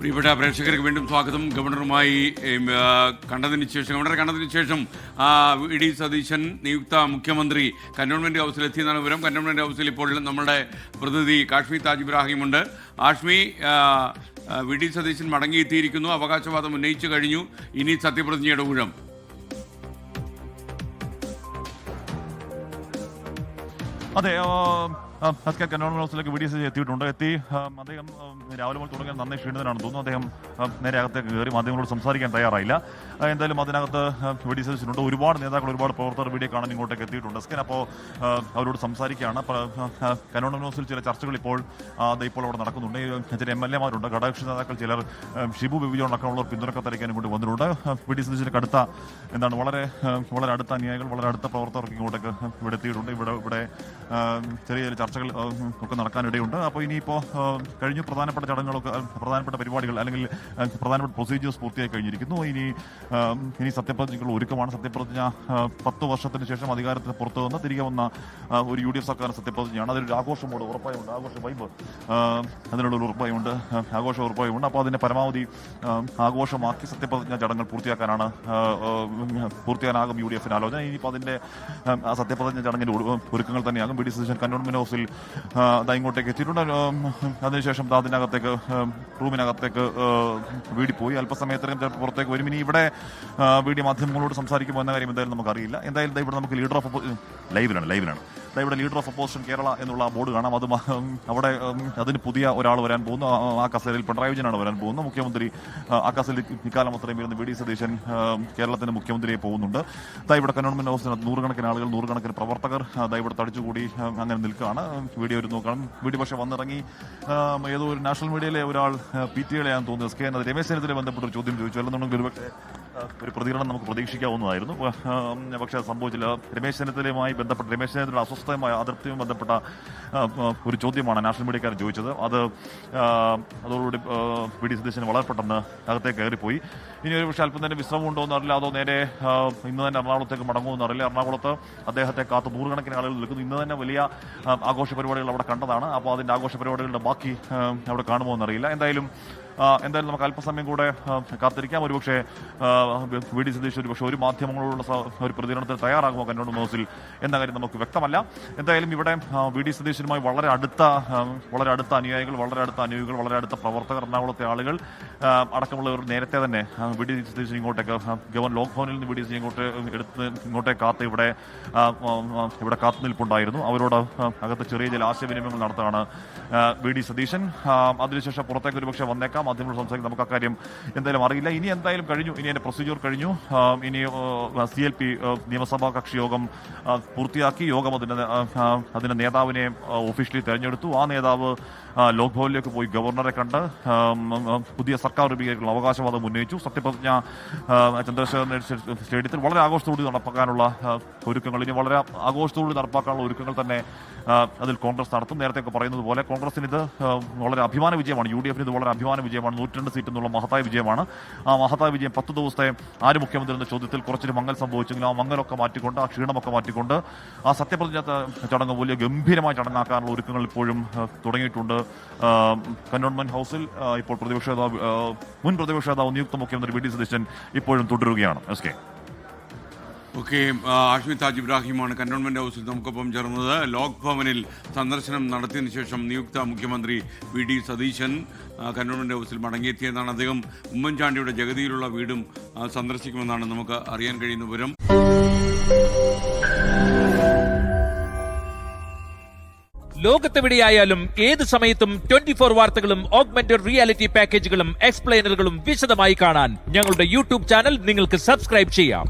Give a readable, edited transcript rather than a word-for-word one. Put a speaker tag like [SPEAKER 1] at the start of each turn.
[SPEAKER 1] പ്രിയപ്പെട്ട പ്രേക്ഷകർക്ക് വീണ്ടും സ്വാഗതം. ഗവർണറുമായി ഗവർണറെ കണ്ടതിന് ശേഷം വി.ഡി. സതീശൻ നിയുക്ത മുഖ്യമന്ത്രി കന്റോൺമെന്റ് ഹൗസിൽ എത്തിയെന്നാണ് വിവരം. കന്റോൺമെന്റ് ഹൗസിൽ ഇപ്പോൾ നമ്മുടെ പ്രതിനിധി കാശ്മി താജ് ഇബ്രാഹിമുണ്ട്. ആഷ്മി, വി.ഡി. സതീശൻ മടങ്ങിയെത്തിയിരിക്കുന്നു, അവകാശവാദം ഉന്നയിച്ചു കഴിഞ്ഞു, ഇനി സത്യപ്രതിജ്ഞയുടെ ഊഴം.
[SPEAKER 2] അതെ, കന്റോൺമെന്റ് ഹൗസിലേക്ക് വി.ഡി. സതീശൻ എത്തിയിട്ടുണ്ട്. അദ്ദേഹം രാവിലെ മുതൽ തുടങ്ങിയ നന്നേ ക്ഷീണിതനാണെന്ന് തോന്നുന്നു. അദ്ദേഹം നേരെ അകത്തേക്ക് കയറി മാധ്യമങ്ങളോട് സംസാരിക്കാൻ തയ്യാറായില്ല. എന്തായാലും അതിനകത്ത് വി.ഡി. സതീശനുണ്ട്. ഒരുപാട് നേതാക്കൾ, ഒരുപാട് പ്രവർത്തകർ വീഡിയോ കാണാൻ ഇങ്ങോട്ടേക്ക് എത്തിയിട്ടുണ്ട്. അപ്പോൾ അവരോട് സംസാരിക്കുകയാണ്. കന്റോൺമെന്റ് ഹൗസിൽ ചില ചർച്ചകൾ ഇപ്പോൾ അവിടെ നടക്കുന്നുണ്ട്. ചില എം.എൽ.എമാരുണ്ട്, ഘടകകക്ഷി നേതാക്കൾ, ചിലർ ഷിബു ബേബി ജോൺ അടക്കമുള്ളവർ പിന്തുണക്കത്തരയ്ക്കാൻ ഇങ്ങോട്ട് വന്നിട്ടുണ്ട്. വി.ഡി. സതീശന് അടുത്ത വളരെ അടുത്ത അനുയായികൾ, വളരെ അടുത്ത പ്രവർത്തകർക്ക് ഇങ്ങോട്ടേക്ക് ഇവിടെ എത്തിയിട്ടുണ്ട്. ഇവിടെ ചെറിയ ചർച്ചകൾ ഒക്കെ നടക്കാനിടയുണ്ട്. അപ്പോൾ ഇനിയിപ്പോൾ കഴിഞ്ഞു പ്രധാനപ്പെട്ട ചടങ്ങുകളൊക്കെ, പ്രധാനപ്പെട്ട പരിപാടികൾ അല്ലെങ്കിൽ പ്രധാനപ്പെട്ട പ്രൊസീജിയേഴ്സ് പൂർത്തിയായി കഴിഞ്ഞിരിക്കുന്നു. ഇനി സത്യപ്രതിജ്ഞയ്ക്കുള്ള ഒരുക്കമാണ്. സത്യപ്രതിജ്ഞ 10 വർഷത്തിന് ശേഷം അധികാരത്തിന് പുറത്തു വന്ന് തിരികെ വന്ന ഒരു യു.ഡി.എഫ് സർക്കാർ സത്യപ്രതിജ്ഞയാണ്. അതിലൊരു ആഘോഷമോട് ഉറപ്പായുണ്ട്, ആഘോഷ വൈബ് അതിനുള്ളൊരു ഉറപ്പായുണ്ട്, ആഘോഷ ഉറപ്പായുണ്ട്. അപ്പോൾ അതിനെ പരമാവധി ആഘോഷമാക്കി സത്യപ്രതിജ്ഞ ചടങ്ങുകൾ പൂർത്തിയാക്കാനാകും യു.ഡി.എഫിന് ആലോചന. ഇനിയിപ്പോൾ അതിൻ്റെ സത്യപ്രതിജ്ഞ ചടങ്ങിൻ്റെ ഒരുക്കങ്ങൾ തന്നെയാകും. വി.ഡി. സതീശൻ കന്റോൺമെന്റ് ഹൗസിൽ ഇങ്ങോട്ടേക്ക് എത്തിയിട്ടുണ്ട്. അതിനുശേഷം അതിനകത്തേക്ക് റൂമിനകത്തേക്ക് വീടിപ്പോയി. അല്പസമയത്തിനും പുറത്തേക്ക് വരും. ഇനി ഇവിടെ വീഡിയോ മാധ്യമങ്ങളോട് സംസാരിക്കുമ്പോൾ എന്ന കാര്യം എന്തായാലും നമുക്കറിയില്ല. എന്തായാലും ഇവിടെ നമുക്ക് ലീഡർ ഓഫ് ലൈവിലാണ് ഇവിടെ ലീഡർ ഓഫ് ഒപ്പോസിഷൻ കേരള എന്നുള്ള ബോർഡ് കാണാം. അത് അവിടെ അതിന് പുതിയ ഒരാൾ വരാൻ പോകുന്നു. ആ കസേരയിൽ പിണറായി വിജയനാണ് വരാൻ പോകുന്നത്. മുഖ്യമന്ത്രി ആ കസേരയിൽ ഇക്കാലം അത്രയും വരുന്ന വി.ഡി. സതീശൻ കേരളത്തിന്റെ മുഖ്യമന്ത്രിയെ പോകുന്നുണ്ട്. ഇവിടെ കന്റോൺമെന്റ് ഹൗസിന് നൂറുകണക്കിന് ആളുകൾ, നൂറുകണക്കിന് പ്രവർത്തകർ ഇവിടെ തടിച്ചുകൂടി അങ്ങനെ നിൽക്കുകയാണ്. വീഡിയോ ഒരു നോക്കണം. വീഡിയോ പക്ഷേ വന്നിറങ്ങി ഏതോ ഒരു നാഷണൽ മീഡിയയിലെ ഒരാൾ PTA-യാണെന്ന് തോന്നുന്നു രമേശ് ചെന്നിത്തലയെ ബന്ധപ്പെട്ട ഒരു ചോദ്യം ചോദിച്ചു. അല്ലെന്നുണ്ടെങ്കിൽ ഒരു പ്രതികരണം നമുക്ക് പ്രതീക്ഷിക്കാവുന്നതായിരുന്നു. പക്ഷേ അത് സംഭവിച്ചില്ല. രമേശ് ചെന്നിത്തലയുമായി ബന്ധപ്പെട്ട, രമേശ് ചെന്നിത്തലയുടെ അസ്വസ്ഥമായ അതിർത്തിയുമായി ബന്ധപ്പെട്ട ഒരു ചോദ്യമാണ് നാഷണൽ മീഡിയക്കാരൻ ചോദിച്ചത്. അതോടുകൂടി വി.ഡി. സതീശൻ വളരെ പെട്ടെന്ന് അകത്തേക്ക് കയറിപ്പോയി. ഇനി ഒരു പക്ഷേ അല്പം തന്നെ വിശ്രമം ഉണ്ടോ എന്നറിയില്ല, അതോ നേരെ ഇന്ന് തന്നെ എറണാകുളത്തേക്ക് മടങ്ങുമെന്ന് അറിയില്ല. എറണാകുളത്ത് അദ്ദേഹത്തെ കാത്ത് നൂറുകണക്കിന് ആളുകൾ നിൽക്കുന്നു. ഇന്ന് തന്നെ വലിയ ആഘോഷ പരിപാടികൾ അവിടെ കണ്ടതാണ്. അപ്പോൾ അതിൻ്റെ ആഘോഷ പരിപാടികളുടെ ബാക്കി അവിടെ കാണുമോ എന്നറിയില്ല. എന്തായാലും നമുക്ക് അല്പസമയം കൂടെ കാത്തിരിക്കാം. ഒരുപക്ഷെ വി.ഡി. സതീശൻ ഒരു മാധ്യമങ്ങളോടുള്ള ഒരു പ്രതികരണത്തിന് തയ്യാറാകുമോ കന്റോൺമെന്റ് ഹൗസിൽ എന്ന കാര്യം നമുക്ക് വ്യക്തമല്ല. എന്തായാലും ഇവിടെ വി.ഡി. സതീശനുമായി വളരെ അടുത്ത അനുയായികൾ, വളരെ അടുത്ത അനുയായികൾ, വളരെ അടുത്ത പ്രവർത്തകർ, എറണാകുളത്തെ ആളുകൾ അടക്കമുള്ളവർ നേരത്തെ തന്നെ വി.ഡി. സതീശൻ ഇങ്ങോട്ടേക്ക് ഗവർണർ ലോക്ഭവനിൽ നിന്ന് വി.ഡി. സതീശൻ ഇങ്ങോട്ടേക്ക് കാത്ത് ഇവിടെ കാത്തുനിൽപ്പുണ്ടായിരുന്നു. അവരോട് അകത്ത് ചെറിയ ചില ആശയവിനിമയങ്ങൾ നടത്താണ് വി.ഡി. സതീശൻ. അതിനുശേഷം പുറത്തേക്ക് ഒരുപക്ഷെ വന്നേക്കാം. മാധ്യമങ്ങൾ സംസാരിക്കും. നമുക്ക് അക്കാര്യം എന്തായാലും അറിയില്ല. ഇനി എന്തായാലും കഴിഞ്ഞു. ഇനി അതിന്റെ പ്രൊസീജിയർ കഴിഞ്ഞു. ഇനി CLP നിയമസഭാ കക്ഷി യോഗം പൂർത്തിയാക്കി. യോഗം അതിന്റെ നേതാവിനെ ഒഫീഷ്യലി തെരഞ്ഞെടുത്തു. ആ നേതാവ് ലോക്ഭവനിലേക്ക് പോയി ഗവർണറെ കണ്ട് പുതിയ സർക്കാർ രൂപീകരിക്കുന്ന അവകാശവാദം ഉന്നയിച്ചു. സത്യപ്രതിജ്ഞ ചന്ദ്രശേഖരൻ സ്റ്റേഡിയത്തിൽ വളരെ ആഘോഷത്തോടെ നടപ്പാക്കാനുള്ള ഒരുക്കങ്ങൾ, ഇനി വളരെ ആഘോഷത്തോടെ നടപ്പാക്കാനുള്ള ഒരുക്കങ്ങൾ തന്നെ അതിൽ കോൺഗ്രസ് നടത്തും. നേരത്തെ പറയുന്നത് പോലെ കോൺഗ്രസിന് ഇത് വളരെ അഭിമാന വിജയമാണ്. UDF-ന് ഇത് വളരെ അഭിമാന വിജയമാണ്. 102 സീറ്റ് എന്നുള്ള മഹത്തായ വിജയമാണ്. ആ മഹത്തായ വിജയം 10 ദിവസത്തെ ആര് മുഖ്യമന്ത്രി എന്ന ചോദ്യത്തിൽ കുറച്ചൊരു മങ്ങൽ സംഭവിച്ചെങ്കിലും ആ മങ്ങലൊക്കെ മാറ്റിക്കൊണ്ട്, ആ ക്ഷീണമൊക്കെ മാറ്റിക്കൊണ്ട് ആ സത്യപ്രതിജ്ഞ ചടങ്ങ് വലിയ ഗംഭീരമായ ചടങ്ങാക്കാനുള്ള ഒരുക്കങ്ങൾ ഇപ്പോഴും തുടങ്ങിയിട്ടുണ്ട് കന്റോൺമെന്റ് ഹൗസിൽ. ഇപ്പോൾ മുൻ പ്രതിപക്ഷ നേതാവ് നിയുക്ത മുഖ്യമന്ത്രി വി.ഡി. സതീശൻ ഇപ്പോഴും തുടരുകയാണ്.
[SPEAKER 1] ഓക്കെ, ആഷ്മി താജ് ഇബ്രാഹിമാണ് കന്റോൺമെന്റ് ഹൗസിൽ നമുക്കൊപ്പം ചേർന്നത്. ലോക് ഭവനിൽ സന്ദർശനം നടത്തിയതിനു ശേഷം നിയുക്ത മുഖ്യമന്ത്രി വി.ഡി. സതീശൻ കന്റോൺമെന്റ് ഹൗസിൽ മടങ്ങിയെത്തിയെന്നാണ്. അദ്ദേഹം ഉമ്മൻചാണ്ടിയുടെ ജഗതിയിലുള്ള വീടും സന്ദർശിക്കുമെന്നാണ് നമുക്ക് അറിയാൻ കഴിയുന്ന വിവരം.
[SPEAKER 3] ലോകത്തെവിടെയായാലും ഏത് സമയത്തും 24 വാർത്തകളും ഓഗ്മെന്റഡ് റിയാലിറ്റി പാക്കേജുകളും എക്സ്പ്ലെയിനറുകളും വിശദമായി കാണാൻ ഞങ്ങളുടെ YouTube ചാനൽ നിങ്ങൾക്ക് സബ്സ്ക്രൈബ് ചെയ്യാം.